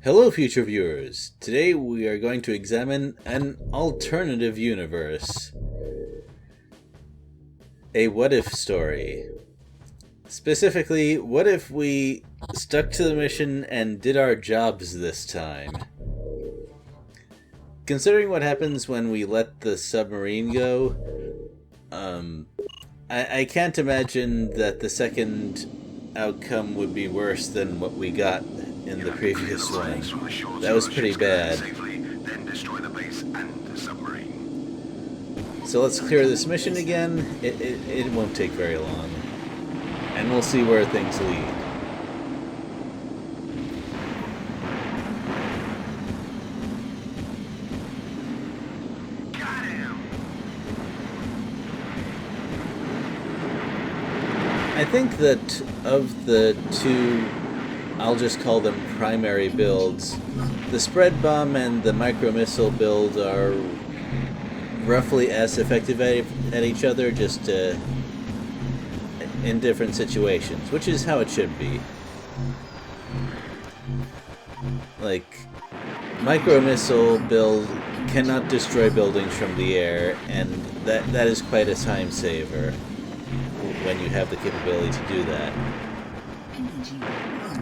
Hello, future viewers! Today we are going to examine an alternative universe. A what-if story. Specifically, what if we stuck to the mission and did our jobs this time? Considering what happens when we let the submarine go, I can't imagine that the second outcome would be worse than what we got in the previous one. That was pretty bad. So let's clear this mission again. It won't take very long. And we'll see where things lead. I think that of the two, I'll just call them primary builds, the spread bomb and the micro missile build are roughly as effective at each other, just in different situations, which is how it should be. Like, micro missile build cannot destroy buildings from the air, and that is quite a time saver when you have the capability to do that.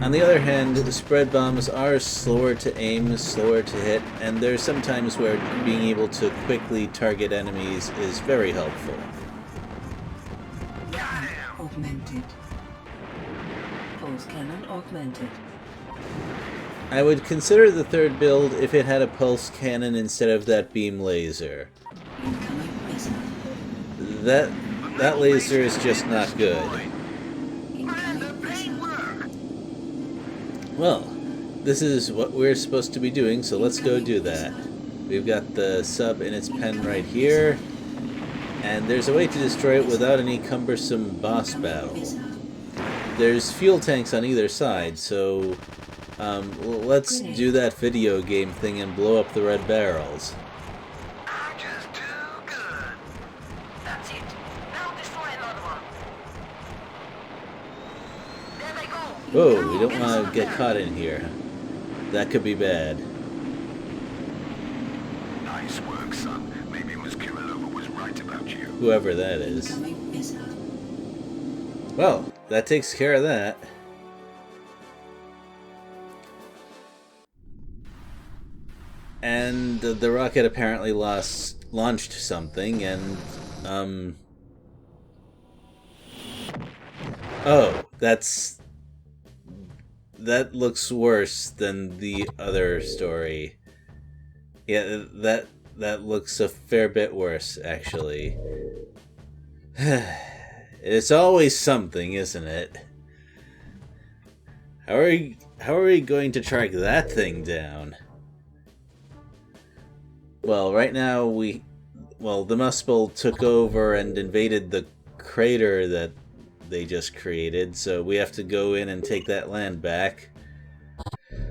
On the other hand, spread bombs are slower to aim, slower to hit, and there's some times where being able to quickly target enemies is very helpful. Augmented. Pulse cannon augmented. I would consider the third build if it had a pulse cannon instead of that beam laser. Incoming missile. That laser is just not good. Incoming missile. Well, this is what we're supposed to be doing, so let's go do that. We've got the sub in its pen right here, and there's a way to destroy it without any cumbersome boss battle. There's fuel tanks on either side, so let's do that video game thing and blow up the red barrels. I'm just too good. That's it. Now destroy another one. There they go. Whoa, we don't want to get caught in here. That could be bad. Nice work, son. Maybe Miss Kirilova was right about you. Whoever that is. Incoming missile. Well, that takes care of that. And the rocket apparently launched something, and oh, that looks worse than the other story. Yeah, that looks a fair bit worse, actually. It's always something, isn't it? How are we going to track that thing down? Well, right now the Muspel took over and invaded the crater that they just created, so we have to go in and take that land back.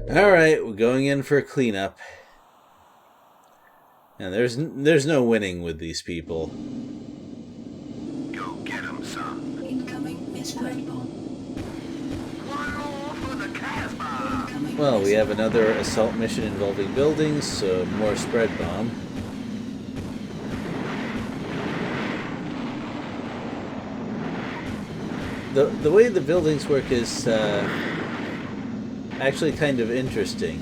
Alright, we're going in for a cleanup. And there's no winning with these people. Go get him, son. Incoming missile. Bomb. One more for the Casbah. Incoming Well, we have another assault mission involving buildings, so more spread bomb. The way the buildings work is actually kind of interesting.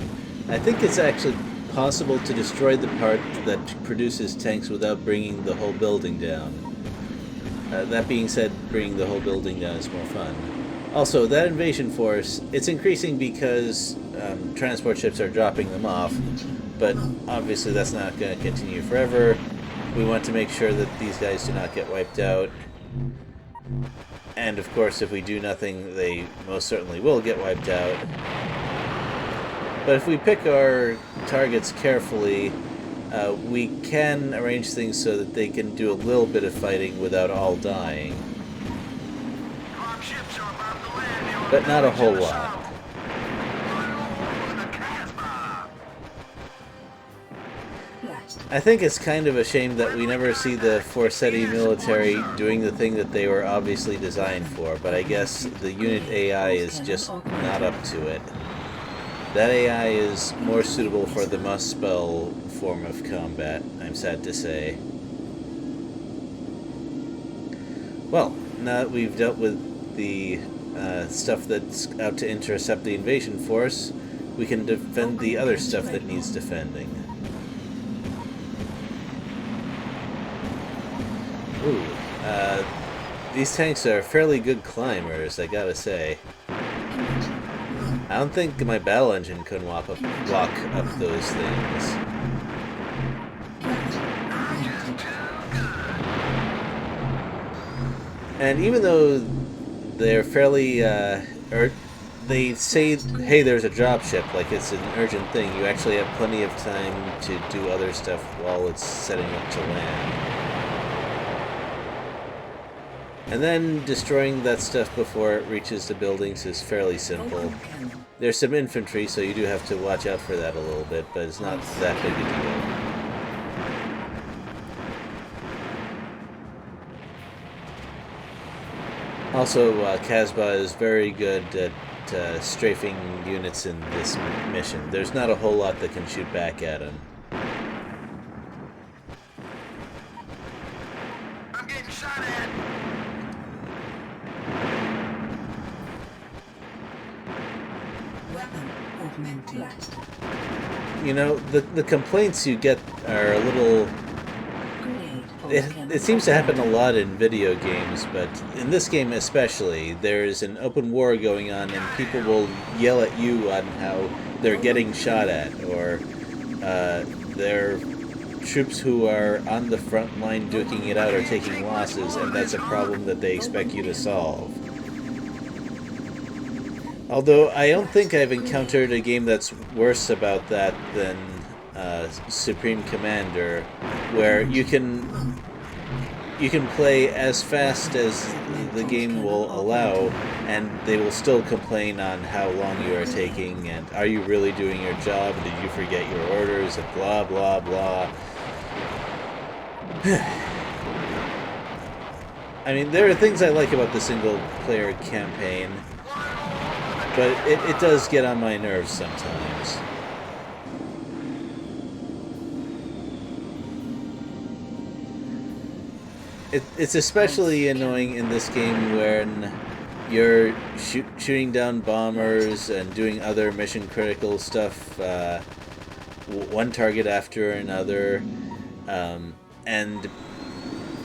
I think it's actually possible to destroy the part that produces tanks without bringing the whole building down. That being said, bringing the whole building down is more fun. Also, that invasion force, it's increasing because transport ships are dropping them off, but obviously that's not going to continue forever. We want to make sure that these guys do not get wiped out. And of course, if we do nothing, they most certainly will get wiped out. But if we pick our targets carefully, we can arrange things so that they can do a little bit of fighting without all dying. Our ships are about to land. But not a whole lot. One more for the Casbah. blast. I think it's kind of a shame that we never see the Forsetti military doing the thing that they were obviously designed for, but I guess the unit AI is just not up to it. That AI is more suitable for the must spell form of combat, I'm sad to say. Well, now that we've dealt with the stuff that's out to intercept the invasion force, we can defend the other stuff that needs defending. Ooh, these tanks are fairly good climbers, I gotta say. I don't think my battle engine could walk up those things. And even though they're fairly, they say, hey, there's a dropship, like it's an urgent thing, you actually have plenty of time to do other stuff while it's setting up to land. And then destroying that stuff before it reaches the buildings is fairly simple. There's some infantry, so you do have to watch out for that a little bit, but it's not that big a deal. Also, Casbah is very good at strafing units in this mission. There's not a whole lot that can shoot back at him. I'm getting shot at. Weapon augmented. You know, the complaints you get are a little... It seems to happen a lot in video games, but in this game especially, there's an open war going on and people will yell at you on how they're getting shot at, or their troops who are on the front line duking it out are taking losses, and that's a problem that they expect you to solve. Although I don't think I've encountered a game that's worse about that than Supreme Commander, where you can play as fast as the game will allow, and they will still complain on how long you are taking, and are you really doing your job, and did you forget your orders, and blah blah blah. I mean, there are things I like about the single-player campaign, but it does get on my nerves sometimes. It's especially annoying in this game when you're shooting down bombers and doing other mission-critical stuff, one target after another, and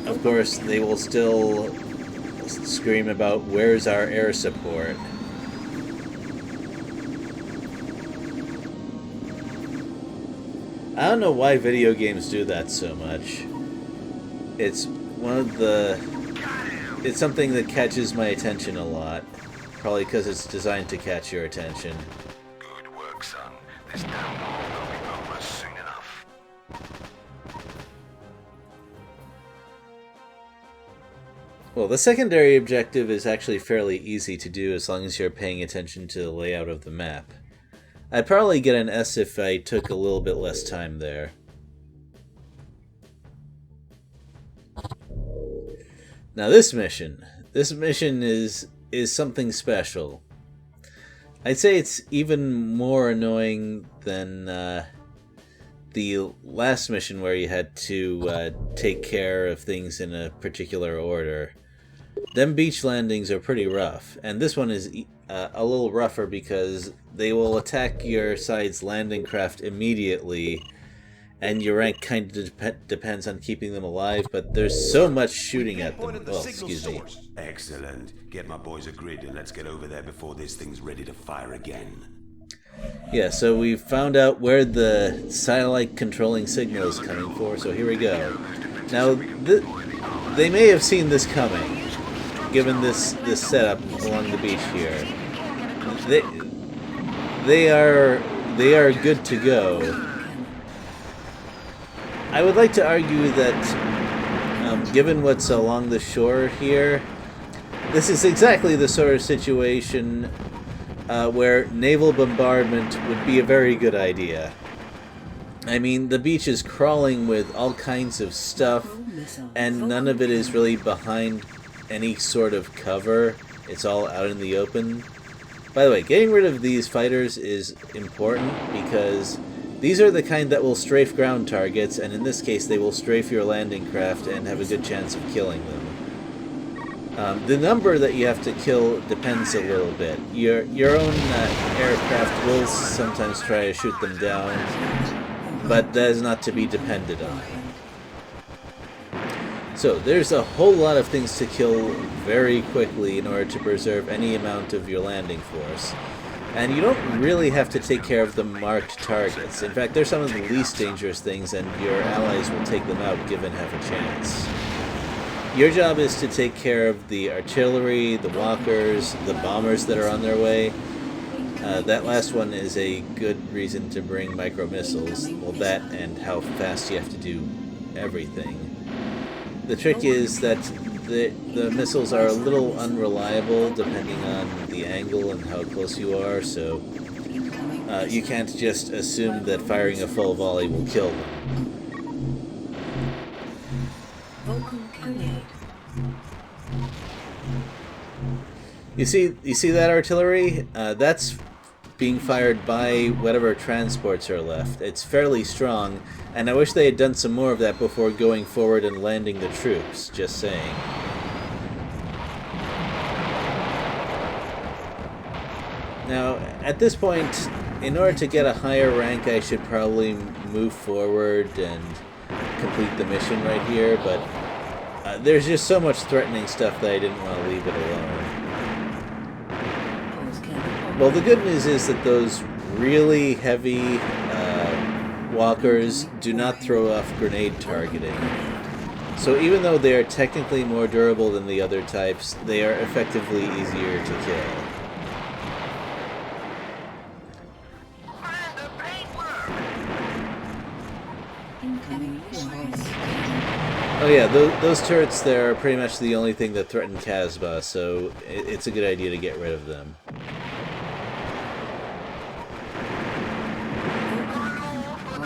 of course they will still scream about, where's our air support? I don't know why video games do that so much. It's it's something that catches my attention a lot. Probably because it's designed to catch your attention. Good work, son. This damn war will be over soon enough. Well, the secondary objective is actually fairly easy to do as long as you're paying attention to the layout of the map. I'd probably get an S if I took a little bit less time there. Now this mission is something special. I'd say it's even more annoying than the last mission where you had to take care of things in a particular order. Them beach landings are pretty rough, and this one is a little rougher because they will attack your side's landing craft immediately, and your rank kind of depends on keeping them alive, but there's so much shooting at them. Well, excuse me. Excellent. Get my boys a grid and let's get over there before this thing's ready to fire again. Yeah, so we found out where the satellite controlling signal is coming for, so here we go. Now, they may have seen this coming, given this setup along the beach here. They are good to go. I would like to argue that, given what's along the shore here, this is exactly the sort of situation where naval bombardment would be a very good idea. I mean, the beach is crawling with all kinds of stuff, and none of it is really behind any sort of cover. It's all out in the open. By the way, getting rid of these fighters is important because these are the kind that will strafe ground targets, and in this case they will strafe your landing craft and have a good chance of killing them. The number that you have to kill depends a little bit. Your own aircraft will sometimes try to shoot them down, but that is not to be depended on. So there's a whole lot of things to kill very quickly in order to preserve any amount of your landing force. And you don't really have to take care of the marked targets. In fact, they're some of the least dangerous things, and your allies will take them out given half a chance. Your job is to take care of the artillery, the walkers, the bombers that are on their way. That last one is a good reason to bring micro-missiles. Well, that and how fast you have to do everything. The trick is that the missiles are a little unreliable depending on the angle and how close you are, so you can't just assume that firing a full volley will kill them. You see that artillery? That's being fired by whatever transports are left. It's fairly strong, and I wish they had done some more of that before going forward and landing the troops, just saying. Now, at this point, in order to get a higher rank, I should probably move forward and complete the mission right here, but there's just so much threatening stuff that I didn't want to leave it alone. Well, the good news is that those really heavy walkers do not throw off grenade targeting. So even though they are technically more durable than the other types, they are effectively easier to kill. Oh yeah, those turrets there are pretty much the only thing that threaten Casbah, so it's a good idea to get rid of them.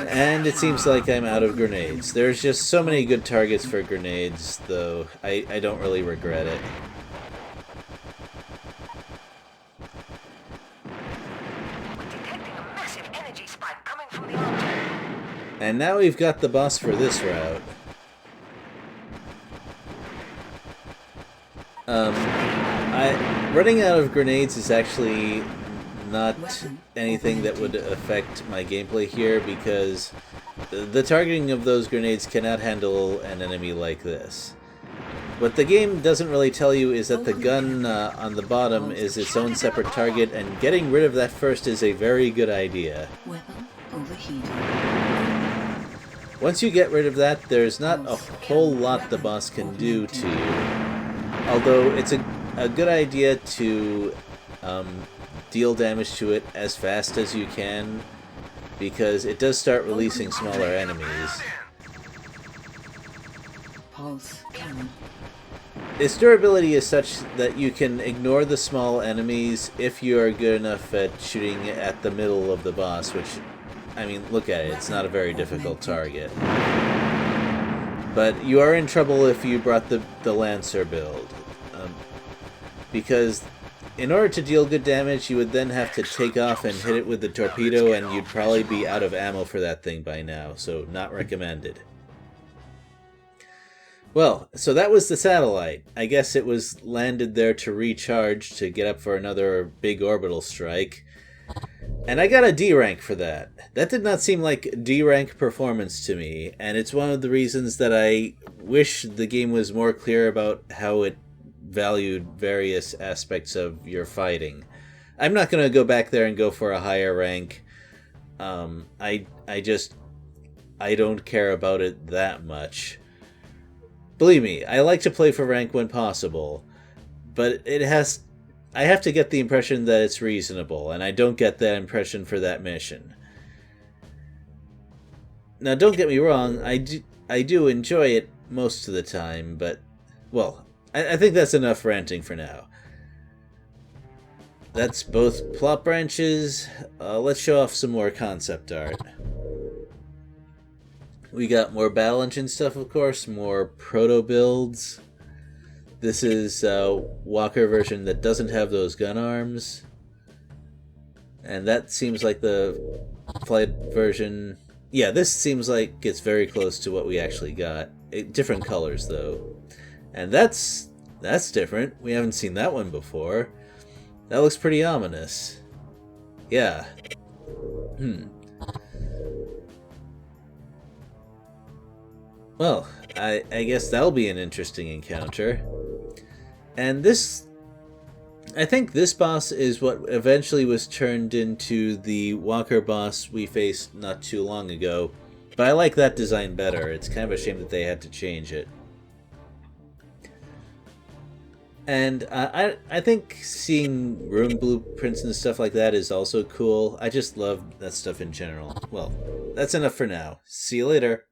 And it seems like I'm out of grenades. There's just so many good targets for grenades, though I don't really regret it. We're detecting a massive energy spike coming from the object. And now we've got the boss for this route. Running out of grenades is actually not anything that would affect my gameplay here, because the targeting of those grenades cannot handle an enemy like this. What the game doesn't really tell you is that the gun on the bottom is its own separate target, and getting rid of that first is a very good idea. Weapon overheated. Once you get rid of that, there's not a whole lot the boss can do to you. Although it's a good idea to deal damage to it as fast as you can, because it does start releasing smaller enemies. Pulse cannon. Its durability is such that you can ignore the small enemies if you are good enough at shooting at the middle of the boss, which, I mean, look at it, it's not a very difficult target. But you are in trouble if you brought the Lancer build, because in order to deal good damage, you would then have to take off and hit it with the torpedo, and you'd probably be out of ammo for that thing by now, so not recommended. Well, so that was the satellite. I guess it was landed there to recharge to get up for another big orbital strike. And I got a D rank for that. That did not seem like D rank performance to me, and it's one of the reasons that I wish the game was more clear about how it valued various aspects of your fighting. I'm not going to go back there and go for a higher rank. I don't care about it that much. Believe me, I like to play for rank when possible, but I have to get the impression that it's reasonable, and I don't get that impression for that mission. Now, don't get me wrong, I do enjoy it most of the time, but, well, I think that's enough ranting for now. That's both plot branches. Let's show off some more concept art. We got more battle engine stuff, of course, more proto builds. This is a Walker version that doesn't have those gun arms. And that seems like the flight version. Yeah, this seems like it's very close to what we actually got. Different colors, though. And that's different. We haven't seen that one before. That looks pretty ominous. Yeah. Well, I guess that'll be an interesting encounter. And this... I think this boss is what eventually was turned into the Walker boss we faced not too long ago. But I like that design better. It's kind of a shame that they had to change it. And I think seeing room blueprints and stuff like that is also cool. I just love that stuff in general. Well, that's enough for now. See you later.